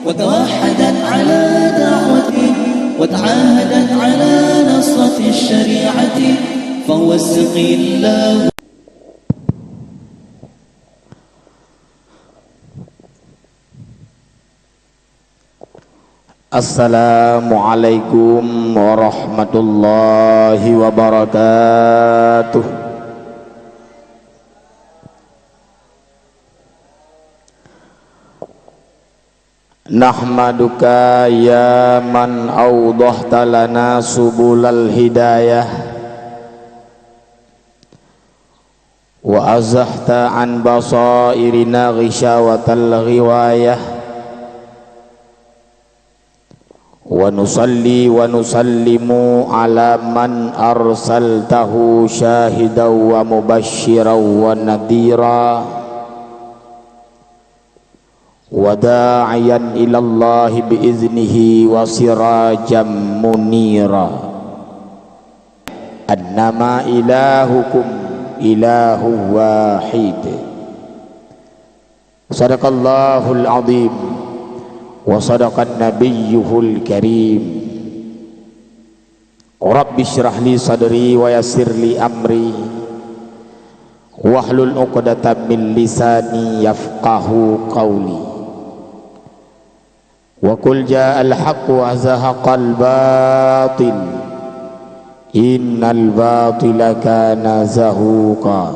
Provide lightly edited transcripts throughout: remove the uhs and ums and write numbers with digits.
وتوحدت على دعوته وتعاهدت على نصرة الشريعة فهو السقي الله. Assalamualaikum warahmatullahi wabarakatuh. Nahmaduka ya man awdahta lana subulal hidayah wa azahta an basairina ghishawatal ghiwayah wa nusalli wa nusallimu ala man arsaltahu syahidaw wa mubashshiraw wa nadhira wa da'iyan ilallahi biiznihi wa sirajam munira. Annama ilahukum ilahu wahid. Sadaqallahul azim wa sadaqan nabiyyuhul karim. Rabbi shrah li sadri wa yassir li amri wahlul 'uqdatam min lisani yafqahu qawli. Wa qul ja'al haqqu wa zahaqal batil innal batila kana zahuqa.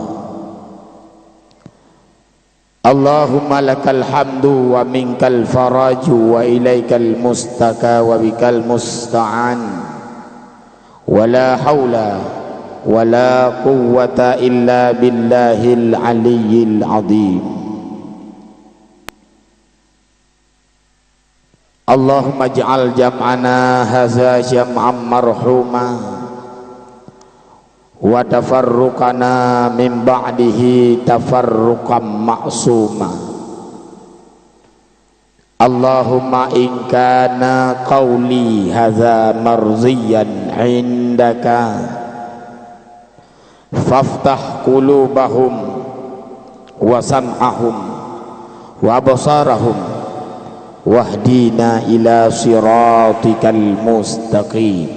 Allahumma lakal hamdu wa minkal faraju wa ilaikal mustaka wa bikal musta'an wa la hawla wa la quwwata illa billahil aliyyil azim. Allahumma ij'al jam'ana hadza jam'an marhuma wa tafarruqana min ba'dihi tafarruqan ma'suma. Allahumma in kana qawli hadza marziyan indaka faftah qulubahum wa sam'ahum wa absarahum wahdina ila siratikal mustaqim.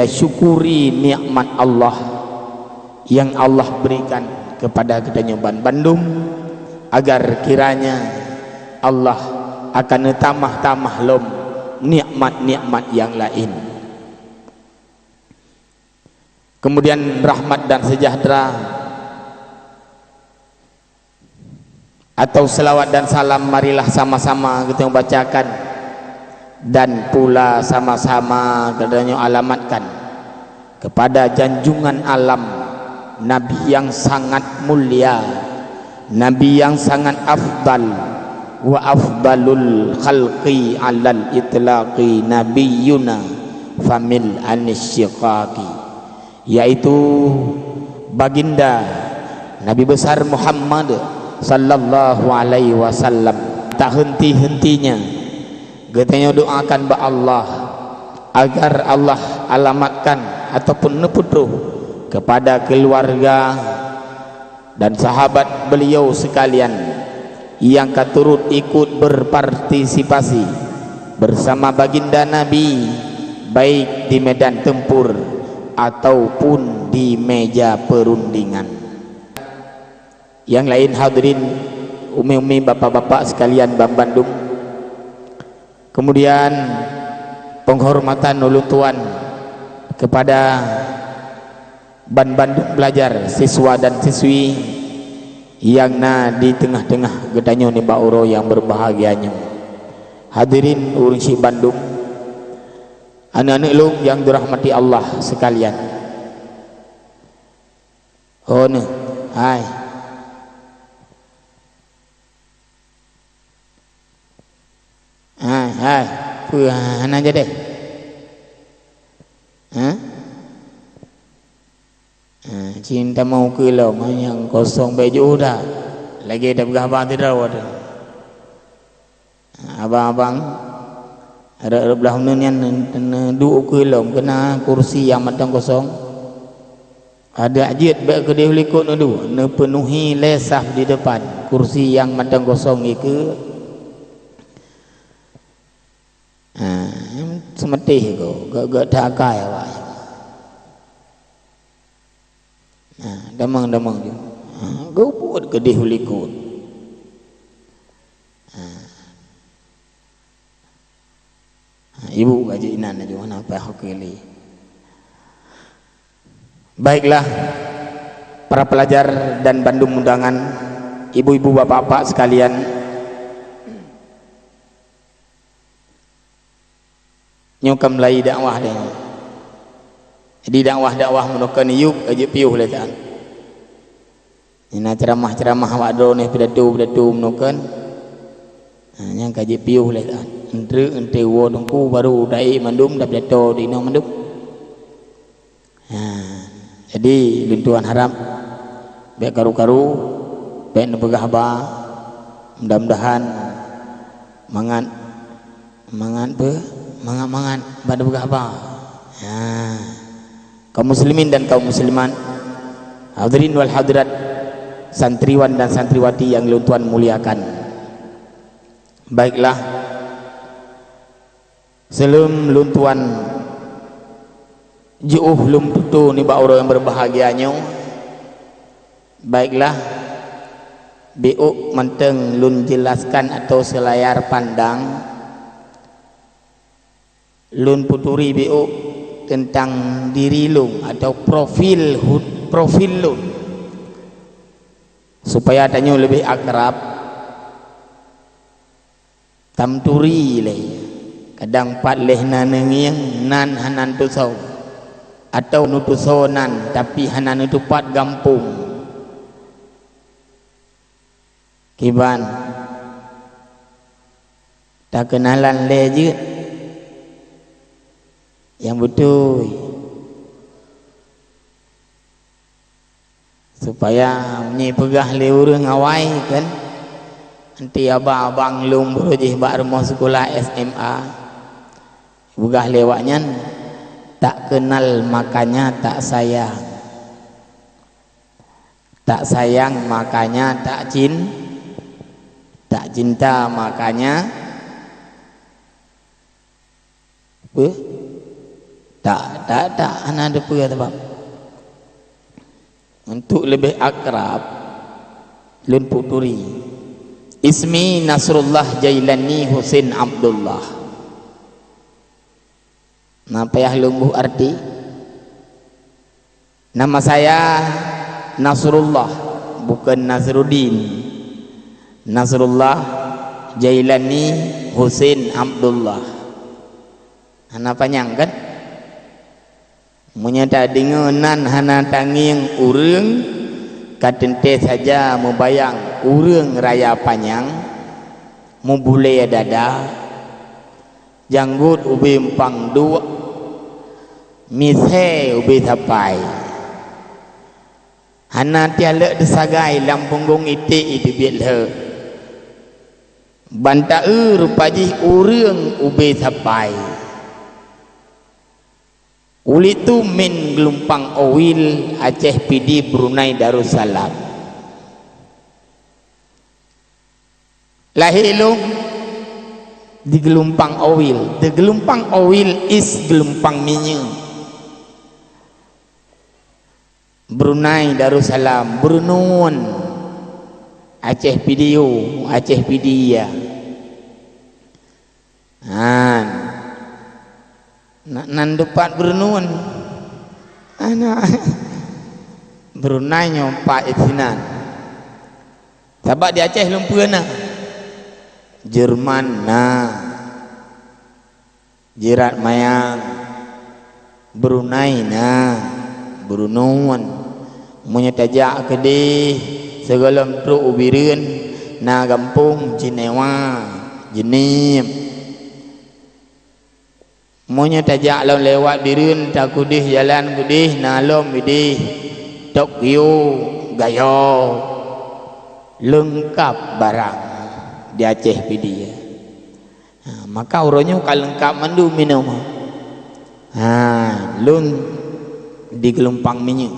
Syukuri nikmat Allah yang Allah berikan kepada kita Nyoban Bandung, agar kiranya Allah akan tamah-tamah lom nikmat-nikmat yang lain. Kemudian rahmat dan sejahtera atau selawat dan salam marilah sama-sama kita membacakan dan pula sama-sama kita alamatkan kepada junjungan alam, Nabi yang sangat mulia, Nabi yang sangat afdal, wa afdalul khalqi alal itlaqi nabiyuna famil anisyiqaqi, yaitu baginda Nabi besar Muhammad sallallahu alaihi wasallam. Tak henti-hentinya kita doakan ba Allah agar Allah alamatkan ataupun neputuh kepada keluarga dan sahabat beliau sekalian yang katurut ikut berpartisipasi bersama baginda Nabi baik di medan tempur ataupun di meja perundingan. Yang lain hadirin umi-umi bapak-bapak sekalian Bang Bandung, kemudian penghormatan ulun tuan kepada Ban Bandung belajar, siswa dan siswi yang di tengah-tengah gedanyo ni bauro yang berbahagianya. Hadirin urang si Bandung, anak-anak lu yang dirahmati Allah sekalian. Oh ne, hai. Hai, puan aja deh. Cinta mau ke lo, yang kosong baju dah. Lagi ada berapa tidak ada. Abang-abang ada belah yang duduk ke lo, kena kursi yang matang kosong. Ada ajit baik ke dia likut dulu, penuhi lesah di depan kursi yang matang kosong itu. semetih ko gak dakai awak. Damang je. Go buat gedih ulikut. Ibu gaji inan aja mana apa hokeli. Baiklah para pelajar dan bandung undangan, ibu-ibu bapak-bapak sekalian, nyukam lai dakwah dia. Jadi dakwah menukan yuk aja piuh le tak. Ina ceramah-ceramah awak do ni pidato menukan. Yang kaji piuh le tak. Ente wo dongku baru dai mandum dah pidato di no mandum. Jadi luntuan harap baik karu-karu baik nepegah ba mudah-mudahan mangan pada begah apa kaum muslimin dan kaum muslimat, hadirin wal hadirat, santriwan dan santriwati yang luntuan muliakan. Baiklah, sebelum luntuan jauh lum tutu ni orang yang berbahagianya, baiklah BU menteng lun jelaskan atau selayar pandang lun puturi BU tentang diri lun atau profil lun supaya tanya lebih akrab. Tamturi le kadang pat leh nanengiang nan hanan tusau atau nutusonan tapi hanan itu pat gampung kiban tak kenalan lejit yang betul supaya ni pegah le urang awai kan nanti abang lum berujih bak rumah sekolah SMA pegah lewatnya tak kenal makanya tak sayang makanya tak cinta makanya tak anak ada apa sebab untuk lebih akrab lun puturi ismi Nasrullah Jailani Husin Abdullah. Napa ya lumbuh arti? Nama saya Nasrullah, bukan Nasruddin. Nasrullah Jailani Husin Abdullah. Hana panjang kan? Menyata dengenan hana tanging urang katente saja membayang urang raya panjang mubule dada janggut ubi empang dua mishe ubi tapai hana tiala desagai lampunggung iti itu biatlah banta rupaji urang ubi tapai uli tu min gelumpang owil Aceh PD Brunei Darussalam lahilung di gelumpang owil. The gelumpang owil is gelumpang minyak Brunei Darussalam Brunun Aceh Pidio Aceh Pidia nan depan Brunun anak Brunei nyompak isinan sabak di Aceh lumpur na Jerman na Jerat Mayang Brunei na Brunun menyetajak kedih segalam truk ubirin na gampung Jinewa Jenim menyetajak lawan lewat birin tak kudih jalan kudih nalom bidih Tokyo Gayo lengkap barang di Aceh dia. Maka urangnya kalau lengkap mandu minum. Lun di gelumpang minyak.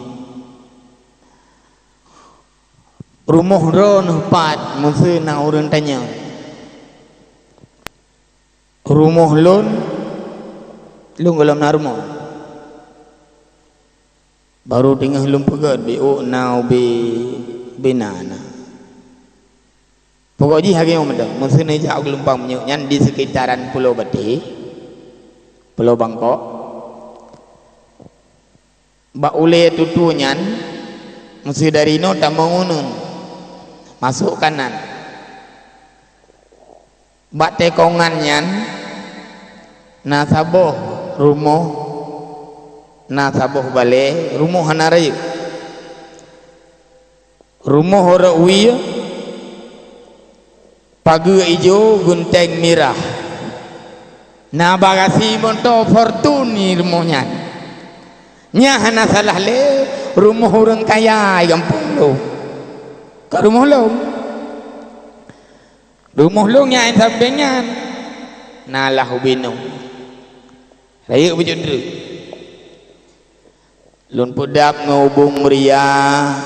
Rumah ron pat musuh na urang tanya. Rumah lun lung golom narmo baru tengah lung pegat bi nau bi nana pokoknya hari yang muda maksudnya jauh gelombang nyan di sekitaran Pulau Bati Pulau Bangkok bak ule tutu nyan mesti dari no tamangunun masuk kanan bak tekongan nyan nasaboh rumah nasaboh bale rumah hanarayu rumah hora uya pagar hijau gunteng merah na bagasi monto fortune rumahnya nya hana salah le rumah orang kaya kampung lo ke rumah lo nya sabengan nalah ubinung raya bujundru lun pudap ngubung meriah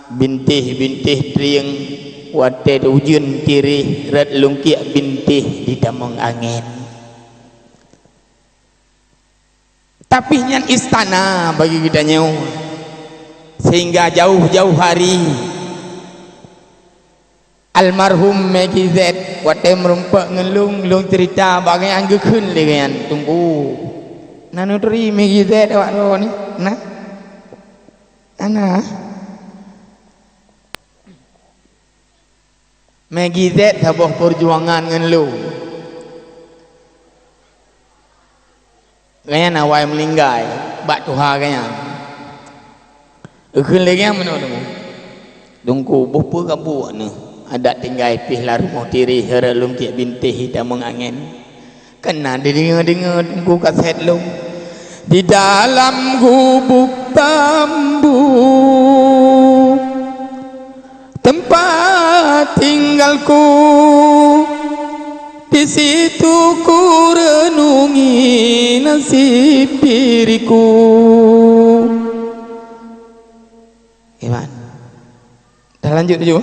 bintih triang wate ujun tirih rat lungkiak bintih di damang angin tapi nyan istana bagi kita nyawa sehingga jauh-jauh hari almarhum Megi Z wate merumpak ngelung cerita bagai angge kun dengan tunggu nanu teri Megi Z awak ro ni nah ana Megi Z sabuh perjuangan ngelung kaya nawai melinggai bak tuha kaya ukun lagi yang mana tunggu bupu kabu ni ada tinggal pih la rumah tiri hara lum tiak bintih hitam mengangin kena dengar tunggu kaset lum di dalam gubuk bambu tempat tinggalku di situ ku renungi nasib diriku. Gimana? Dah lanjut dulu.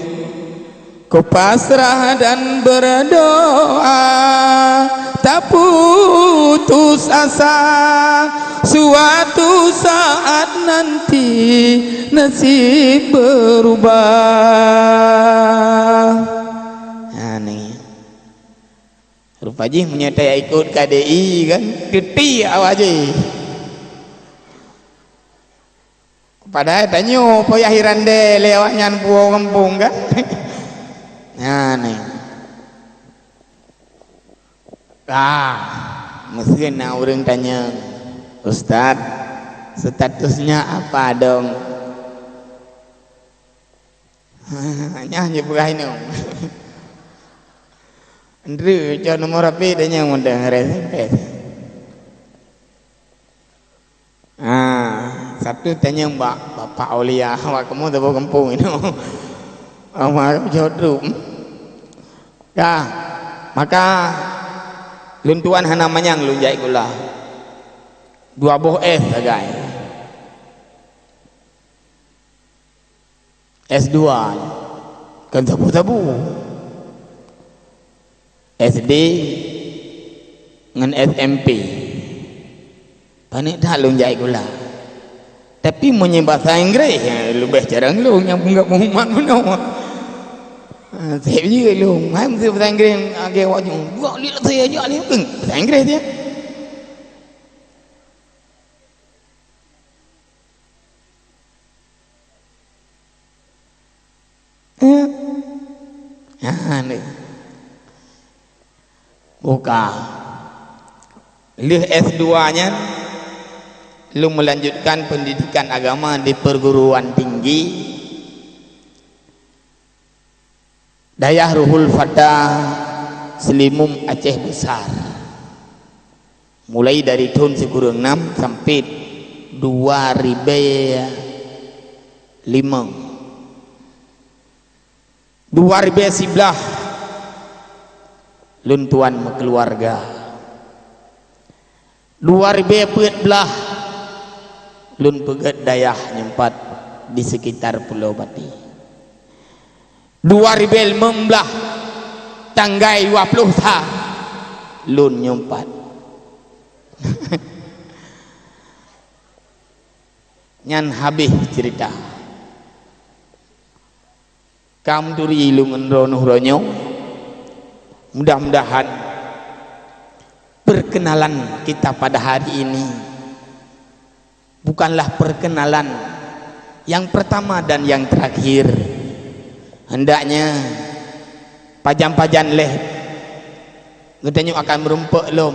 Ku pasrah dan berdoa tak putus asa suatu saat nanti nasib berubah. Rupa je menyertai ikut KDI kan teti awak je padahal tanya payah hirande lewat nyan puau kampung kan nah ni mesti nak orang tanya Ustaz statusnya apa dong hanya je berani Andrew, jangan nomor apa dia mudah SMP. Satu tanya mbak, bapak Aulia, awak kamu tu kampung ini. Awak jodoh. Ya, maka luntuan hana manyang lunjai gula. 2 buah S agai. S2 kan sabu-sabu. SD dengan SMP panik dah lu jai gula tapi punya bahasa Inggeris lebih jarang lu yang enggak muhmat mana saya juga lu mai mesti bahasa Inggeris agak wajib gua lihat saya aja ni bahasa Inggeris dia ni buka lih S2 nya lu melanjutkan pendidikan agama di perguruan tinggi Dayah Ruhul Fatah Selimum Aceh Besar mulai dari tahun 96 sampai 2005 2011 luntuan keluarga 2014 lun pegat dayah nyempat di sekitar Pulau Bati 2015 tanggai 20 lun nyempat Nyan habis cerita kam duri lungan ronuh ronyo. Mudah-mudahan perkenalan kita pada hari ini bukanlah perkenalan yang pertama dan yang terakhir. Hendaknya pajan-pajan leh ngetanyo akan merumpuk lom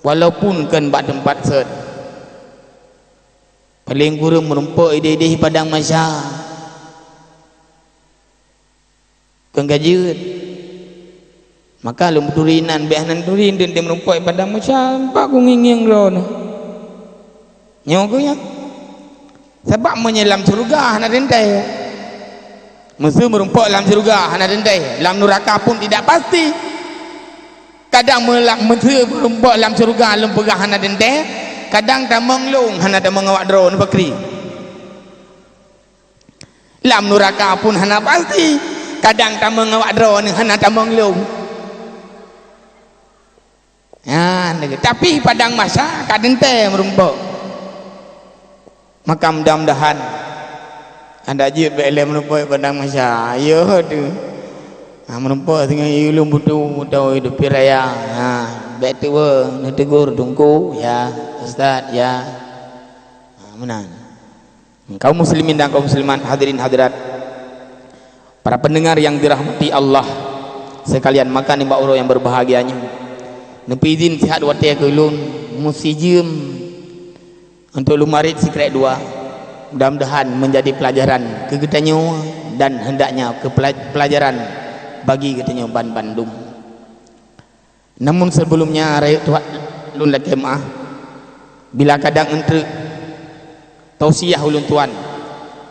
walaupun kan bak tempat set paling kurang merumpuk ide-ide padang masya kan gajut maka lom turinan behanan turin dan dia merumpuk padang masya pak ku nging ron nyogo ya sebab menyelam surga hana dentai musuh merumpuk dalam surga hana dentai dalam neraka pun tidak pasti. Kadang musuh merumpuk dalam surga dalam pegah hana dentai, kadang tak menglung hana tak mengawak drone bakri. Dalam neraka pun hana pasti, kadang tak mengawak drone hana tak menglung. Ya, tapi padang masa kad dentai merumpuk. Maka mudah-mudahan anda je bele merumpuk padang masa. Ya tu. Merumpuk dengan ilmu butuh hidup raya. Baik tu nak tegur tunggu ya ustaz ya. Menan. Kaum muslimin dan kaum muslimat, hadirin hadirat, para pendengar yang dirahmati Allah sekalian, maka ni mbak uro yang berbahagianya. Nepi izin sihat wate ke ulun musijim untuk lumarit sikret 2. Mudah-mudahan menjadi pelajaran kegetanyo dan hendaknya ke pelajaran bagi katanya Bandung. Namun sebelumnya rakyat Tuhan lun lagi maaf bila kadang entre tausiah ulun tuan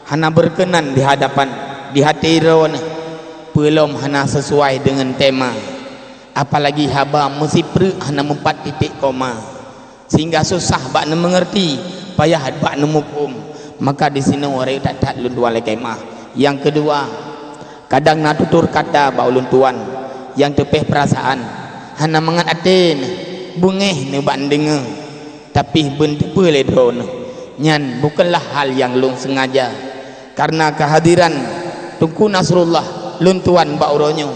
hana berkenan di hadapan di hati ron belum hana sesuai dengan tema, apalagi haba mesti hana 4 titik koma sehingga susah bak mengerti payah bak mukum. Maka di sini orang tak lun tuan lagi maaf. Yang kedua, kadang nak tutur kata ba ulun tuan yang tepeh perasaan hana mangat aten bungeh ne bak dengar tapi bentepe le drone nyan bukanlah hal yang lung sengaja karena kehadiran Tunku Nasrullah lun tuan ba uronyo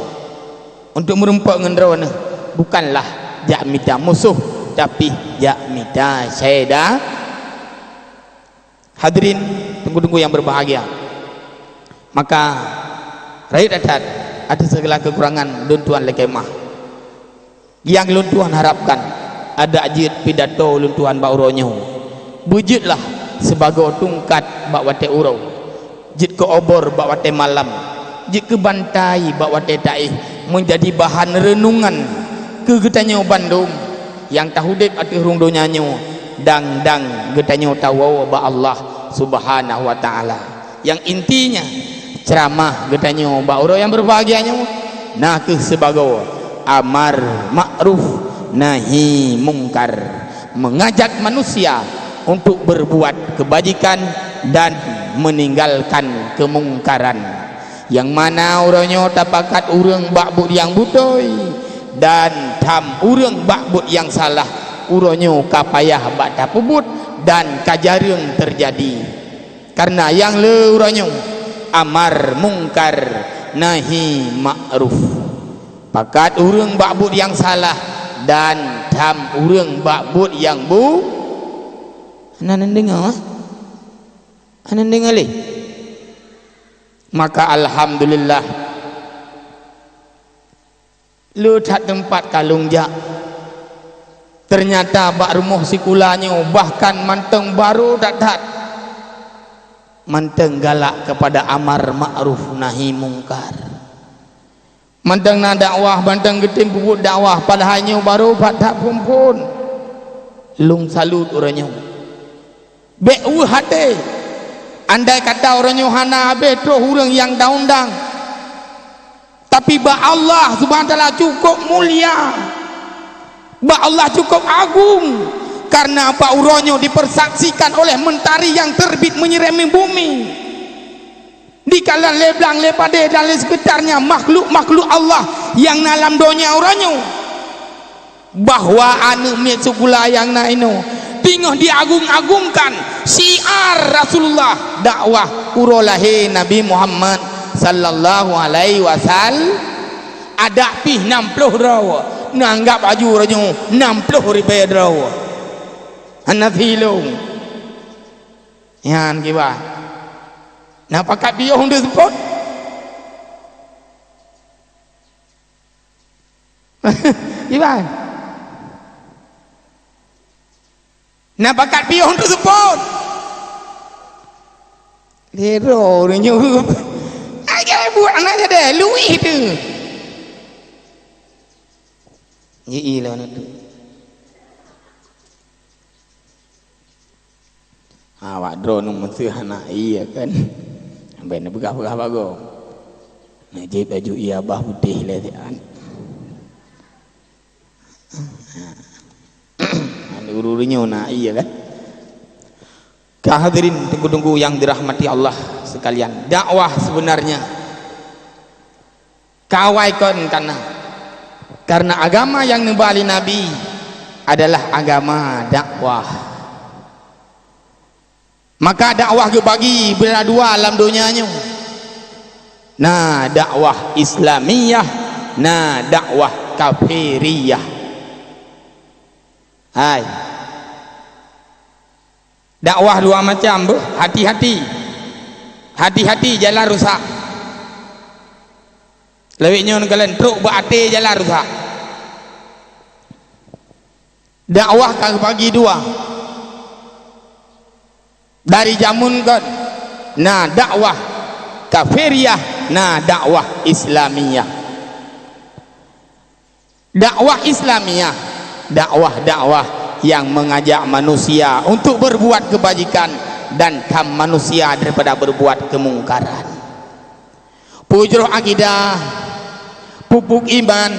untuk merumpuk ngan drone bukanlah jak mita musuh tapi jak mita syeda. Hadirin tunggu-tunggu yang berbahagia, maka rakyat adat ada segala kekurangan lun tuan lekemah yang lun tuan harapkan ada ajit pidato lun tuan ba uronyo bujudlah sebagai tungkat bak wate uro jit ke obor bak wate malam jit ke bantai bak wate taih menjadi bahan renungan ke getanyo Bandung yang tahudip ati hurung donyanyo dang getanyo tawaw ba Allah Subhanahu wa taala yang intinya ceramah getanyo ba uro yang berbahagianya nah ke sebagai amar ma'ruf nahi mungkar, mengajak manusia untuk berbuat kebajikan dan meninggalkan kemungkaran, yang mana uronyo tapakat urang bakbut yang butoi dan tam urang bakbut yang salah uronyo kapayah bak tapubut dan kajareng terjadi karena yang le uronyo amar mungkar nahi ma'ruf pakat urang bakbut yang salah dan tam urang bakbut yang bu anan dengar le maka alhamdulillah lu tak tempat kalung jak ternyata bak rumah sikulanya bahkan manteng baru dat manteng galak kepada amar ma'ruf nahi mungkar, manteng na dakwah manteng getim puput dakwah padahalnya baru tak pun lung salut orangnya be'u hati andai kata orangnya hana beto hurang yang daundang tapi ba Allah subhanahu wa ta'ala cukup mulia, ba Allah cukup agung karena apa uronyo dipersaksikan oleh mentari yang terbit menyirami bumi di kalan leblang lepade dan sekitarnya makhluk-makhluk Allah yang dalam dunia uronyo bahwa anu mit sukula yang naino tinggal diagung-agungkan syiar Rasulullah dakwah urolahe Nabi Muhammad sallallahu alaihi wasallam ada pih 60 rawa nanggap baju ranyu 60 ribu rawa anathilung yan kiba na pakat dia hunde support kiba na pakat dia hunde support lero ranyu aja buat anak dia luih tu ye lah tu awak drone mesti anak iya kan sampai nak begah-begah bago nak je baju iya bah putih lah tian anu urunya nak iya kan hadirin tunggu-tunggu yang dirahmati Allah sekalian dakwah sebenarnya kawai kon karena agama yang nubali Nabi adalah agama dakwah. Maka dakwah ke bagi bila dua alam dunianya. Nah dakwah Islamiyah, nah dakwah kafiriyah. Hai. Dakwah dua macam, hati-hati. Hati-hati jalan rusak. Lebihnya kalian truk berhati jalan rusak. Dakwah kau bagi dua. Dari jamun kan, nah dakwah kafiriyah, nah dakwah Islamiyah. Dakwah Islamiyah, dakwah yang mengajak manusia untuk berbuat kebajikan dan kam manusia daripada berbuat kemungkaran. Pujruh akidah, pupuk iman,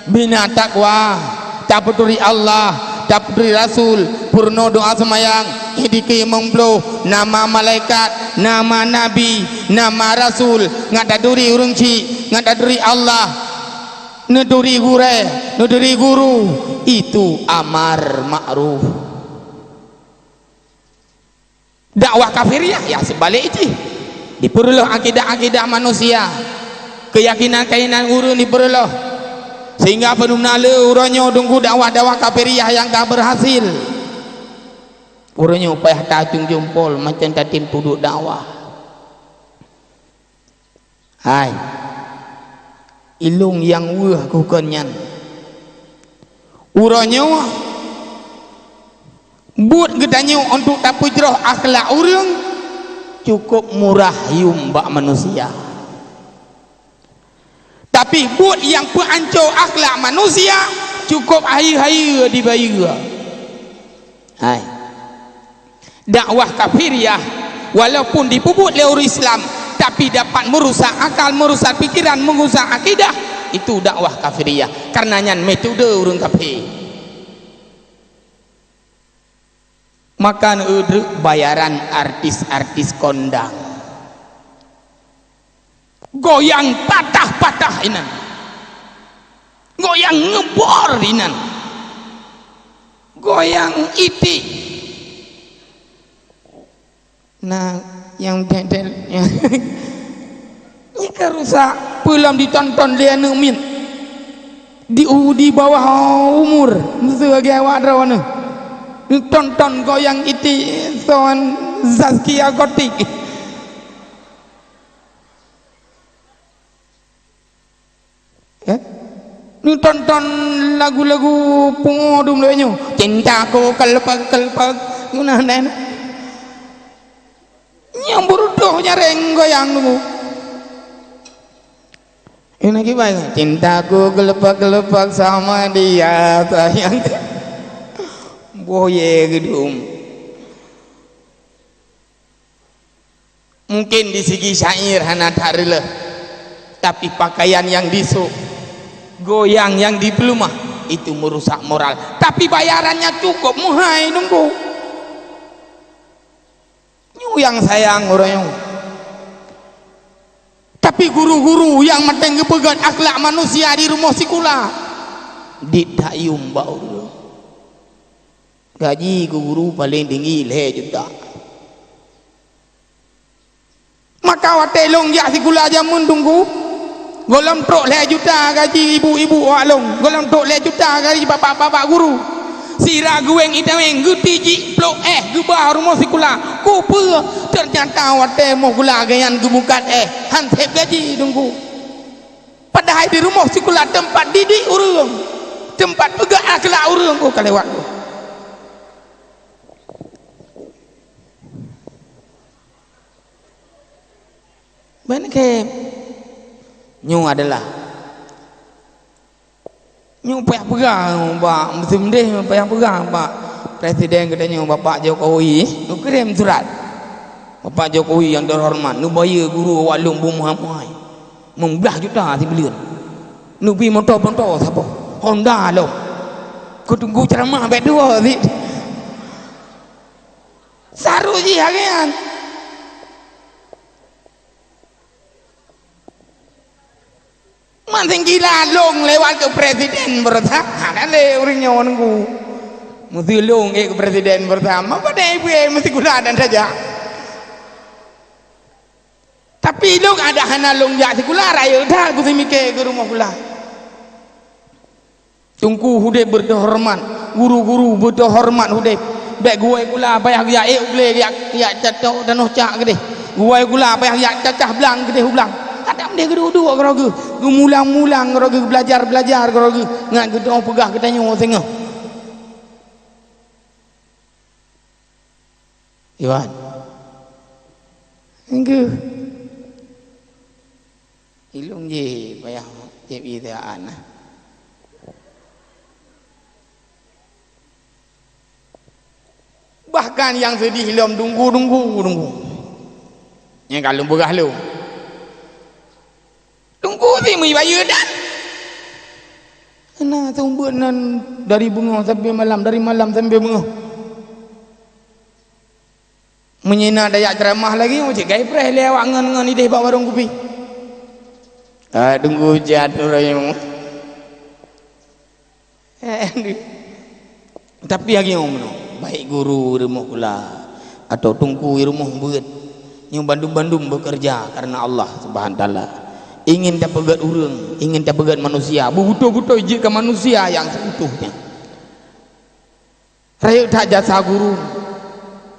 bina takwa, taputuri Allah, taputuri Rasul, purno doa semayang, hidiki mengplo, nama malaikat, nama Nabi, nama Rasul, ngadaduri urungci, ngadaduri Allah, neduri guru, itu amar ma'ruf. Dakwah kafiriyah ya sebalik itu. Diperluh akidah-akidah manusia, keyakinan-keyakinan urun diperluh, sehingga penumnala urangnya tunggu dakwah-dakwah kafiriyah yang tak berhasil. Urangnya payah tajung jempol macam tatim puduk dakwah. Hai, ilung yang wah kukanyan. Urangnya buat gedanya untuk tapujroh akhlak urang cukup murah yumbak manusia. Tapi buat yang perancur akhlak manusia cukup air-air dibayar. Hai. Dakwah kafiriyah walaupun dipupuk oleh orang Islam tapi dapat merusak akal, merusak pikiran, merusak akidah, itu dakwah kafiriyah. Karenanya metode orang kafir. Makan udruk bayaran artis-artis kondang, goyang patah-patah inan, goyang ngebor inan, goyang iti. Nah yang dedel ini kan rusak belum ditonton dia numin di bawah umur sebagai awak rawana tonton goyang iti soan Zaskia Gotik tonton lagu-lagu pengodum lainnya cintaku kelpak-kelpak guna nenek yang bodoh nyareng goyang dulu ini gimana cintaku kelpak-kelpak sama dia sayang boye gedung. Mungkin di segi syair hana tarlah, tapi pakaian yang disuk, goyang yang di pelumah itu merusak moral. Tapi bayarannya cukup muhai nunggu. Yang sayang orang. Tapi guru-guru yang mateng kepegat akhlak manusia di rumah sekolah dit tak yum bau. Gaji guru paling tinggi 1 juta. Maka wate long ya sikula jamun tunggu. Golong tok 1 juta gaji ibu-ibu wak long. Golong tok 1 juta gaji bapak-bapak guru. Si ragueng itaweng gutiji plok gubah rumah sikula. Kupa ternyata wate mau gula gayan gemukat hansep gaji tunggu. Padahal di rumah sikula tempat didik urang. Tempat pegak akhlak urang ko kalewat. Benke nyu adalah nyu payah pegang Pak musim deh payah pegang Pak Presiden katanya Bapak Jokowi nu kirim surat Bapak Jokowi yang terhormat nu bayar guru walung bu Muhammad 19 juta si belian nu pi motor siapa Honda lo ku tunggu ceramah bet dua si saru ji hagian Manting gila long lewat ke presiden bersama ada le urinya nunggu mesti long ke presiden bersama pada ibu mesti gula dan saja tapi long ada hana long jak gula raya dah aku mikir ke rumah gula tungku hude berhormat guru-guru berhormat hude baik gue gula payah ya ugle ya catok dan ocak gede gue gula payah ya cacah belang gede hublang kadang dia kedua-dua gerogu mulang-mulang gerogu belajar gerogu ngan gedong pegah katanya tengah Iwan engke ilung je payah cep itaan bahkan yang sedih lom tunggu yang kalau begah lu tunggu si mui bayu dan kena tumbuhan dari bunga sampai malam dari malam sampai bunga menyina dayak ceramah lagi macam gaya preh lewat ngan ideh bawa warung kopi tunggu jat orang tapi lagi ngomong baik guru rumah kula atau tunggu rumah buat yang bandum-bandum bekerja karena Allah Subhanahu wa taala ingin dapat urang, ingin dapat manusia, betul-betul jika manusia yang seutuhnya. Rakyat tak jasa guru,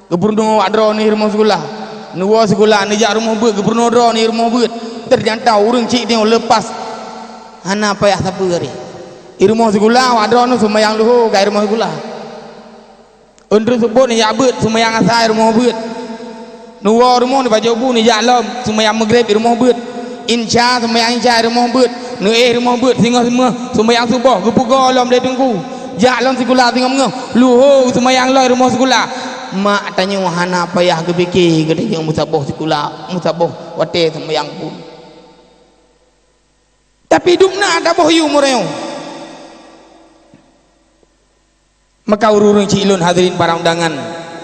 gubernur adro ni rumah sekolah, nuwa sekolah ni jak rumah buat, gubernur adro ni rumah buat, ternyata urang cik dia lepas, hana payah siapa hari. Di rumah sekolah adro ni semua yang luhu, kaya rumah sekolah. Untuk sebut ni jak buat, semua yang asal rumah buat. Nuwa rumah ni baju bu ni jak lom, semua yang maghrib di rumah buat. Insya sembahyang insya rumah beut nu rumah beut singgah semua sembahyang subuh gepuga lom dia tunggu jak lom sekolah tengok mengoh luhu sembahyang loi rumah sekolah mak tanya hana payah ke fikir ke dia musabah sekolah musabah wate sembahyang pun tapi dukna ada bohyu moreo maka ururun cilun hadirin para undangan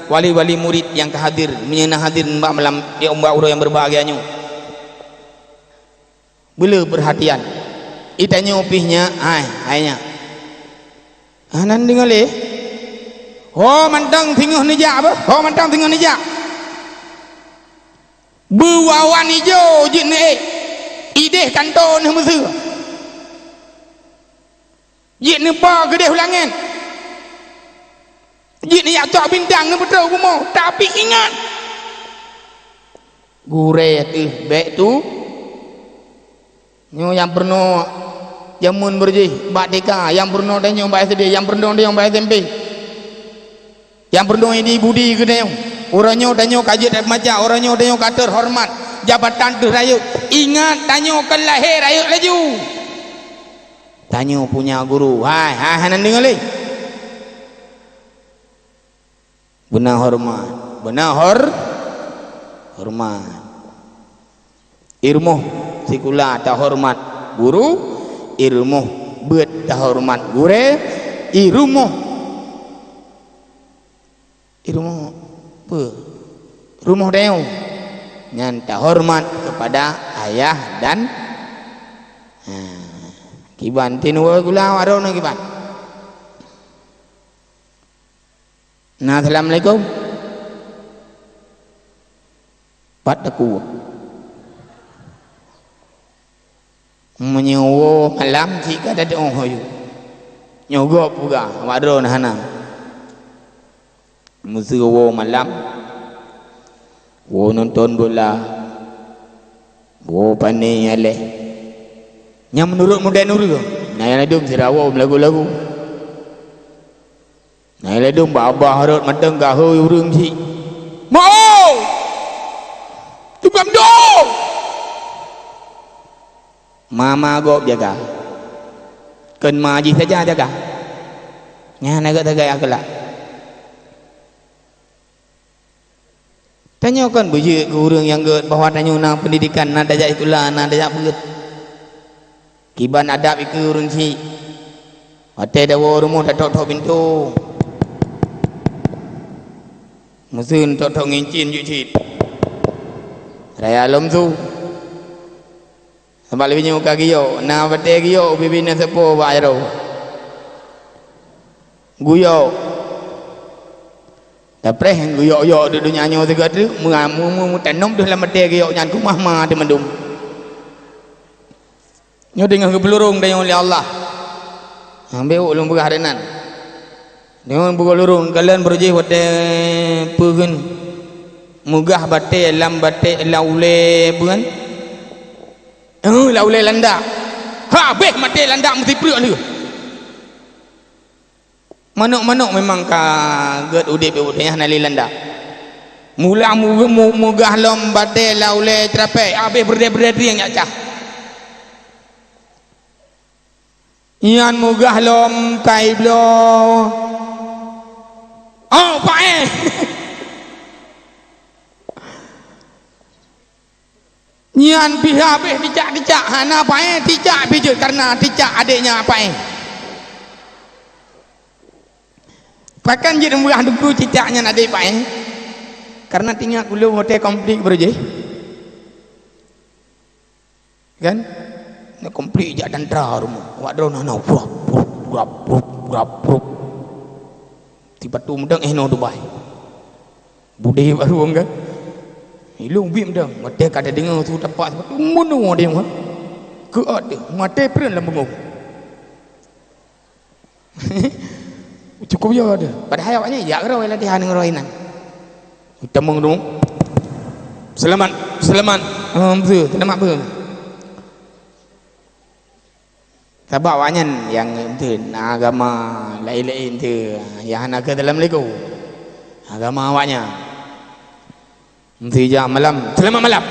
wali-wali murid yang kehadir menyena hadir mbak malam ya umbak uro yang berbahagianya bela perhatian itanya upihnya ainya anan dengar le ho mantang tengah nijak apa ho mantang tengah nijak berwawan hijau jin ni ideh kanton hemese jin ni pa gedeh ulangan jin ni yak cak bintang ni betul kumo tapi ingat gure tu baik tu nyo yang pernah jamun berjih bak deka yang pernah tanya baik sedih yang pernah dia yang baik SMP yang pernah ini budi ke dia orangnya tanya kajet macam orangnya tanya kata hormat jabatan tu rayu ingat tanya ke lahir rayu laju tanya punya guru hai hanan dengar le benar hormat ilmu sikula tak hormat guru ilmu beut tak hormat gure ilmu apa rumah deu nyan tak hormat kepada ayah dan Kiban tinua gula waro na kiban. Nah, assalamualaikum. Pat aku. Menyewa malam jika ada orang nyogok juga waro na hana. Musuh malam. Wo nonton bola. Wo pandai aleh. Yang menurut muda nuru. Nah yang ledum sirawo lagu-lagu. Nah yang ledum babah harut madeng gahui urung si. Mau. Tubam do. Mama gop jaga. Ken maji saja jaga. Nya naga tagay akala. Tanyakan bujik ke orang yang get bahawa tanya nang pendidikan nada jak itulah nada jak beut. Kiban adab iku urang si. Hotel dawa rumah dak tok pintu. Mesin tok ngincin juk cit. Raya lom tu. Sebab lebih nyuka giyo, na bete giyo bibina sepo bayro. Guyo. Dapre guyo duduk nyanyo juga tu, mu tanom tu dalam bete giyo nyan kumah ma de mendum. Nyo dengan kebelurung dayong oleh Allah. Ambil ulung begah denan. Dengan buka lurung kalian berjih wate pegun mugah bate lam bate laule bukan. Laule landa. Ha beh mate landa mesti perut ni. Manuk-manuk memang ka get udip udeh nali landa. Mula mugah lom bate laule trape abe berde-berde yang cah. Ian mugah lom kai blo. Oh, pae. Ian pihak habis dicak hana pae dicak biju karena dicak adiknya pae. Pakan jadi mugah duku cicaknya adik pae. Karena tinggal gulu hotel komplit berje. Kan? Nak komplit je dan dra rumah. Wak drone ana brap. Tiba tu mendang no Dubai. Budaya baru kan. Ilung bim dang. Mate kada dengar tu tempat tu mono dia mah. Ke ada mate pren lam bengong. Cukup ya ada. Padahal awaknya ya kira latihan ngeroinan. Temung dong. Selamat. Betul, selamat betul. Sebab awaknya yang itu agama lain-lain itu yang nak ke dalam lego agama awaknya mesti jam malam selamat malam